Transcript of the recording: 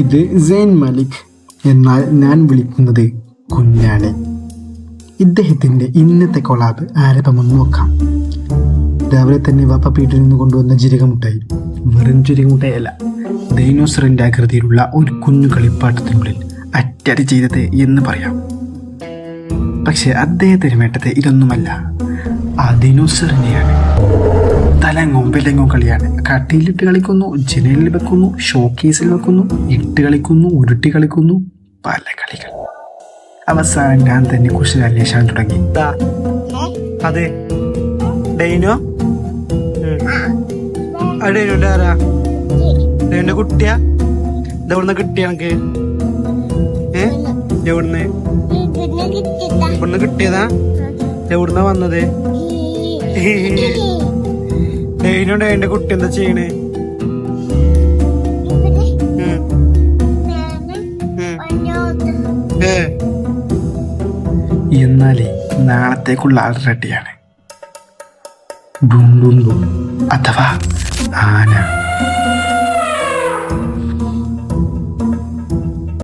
ഇത് സെയ്ൻ മാലിക്, എന്നാൽ ഞാൻ വിളിക്കുന്നത് കുഞ്ഞാണി. ഇദ്ദേഹത്തിൻ്റെ ഇന്നത്തെ കൊളാബ് ആരംഭമെന്ന് നോക്കാം. രാവിലെ തന്നെ വാപ്പ വീട്ടിൽ നിന്ന് കൊണ്ടുവന്ന ജീരകമുട്ടായി. വെറും ജീരകമുട്ടായല്ല, ഡൈനോസറിൻ്റെ ആകൃതിയിലുള്ള ഒരു കുഞ്ഞു കളിപ്പാട്ടത്തിനുള്ളിൽ അറ്റാച്ച് ചെയ്തത് എന്ന് പറയാം. പക്ഷെ അദ്ദേഹത്തിന് വേണ്ടത് ഇതൊന്നുമല്ല, ആ ഡൈനോസറിനെയാണ്. തലങ്ങും വിലങ്ങും കളിയാണ്. കട്ടിയിലിട്ട് കളിക്കുന്നു, ജനലിൽ വെക്കുന്നു, ഷോക്കേസിൽ വെക്കുന്നു, ഇട്ട് കളിക്കുന്നു, ഉരുട്ടി കളിക്കുന്നു, പല കളികൾ. അവസാനം ഞാൻ തന്നെ കുറിച്ച് അന്വേഷിക്കാൻ തുടങ്ങി. അതെ ഡൈനോ, ഡൈനോന്റെ ആരാ? ഡൈനോന്റെ കുട്ടിയാ? ഇതെവിടുന്ന കിട്ടിയ എനിക്ക്? എവിടുന്ന് ഇവിടുന്ന് കിട്ടിയതാ? എവിടുന്നാ വന്നത്? ഡൈനോ ഡൈനോന്റെ കുട്ടി എന്താ ചെയ്യണേ? എന്നാലേ നാളത്തേക്കുള്ള ആൾ റെഡിയാണ്. ഡും ഡും ഡും, അഥവാ ആന.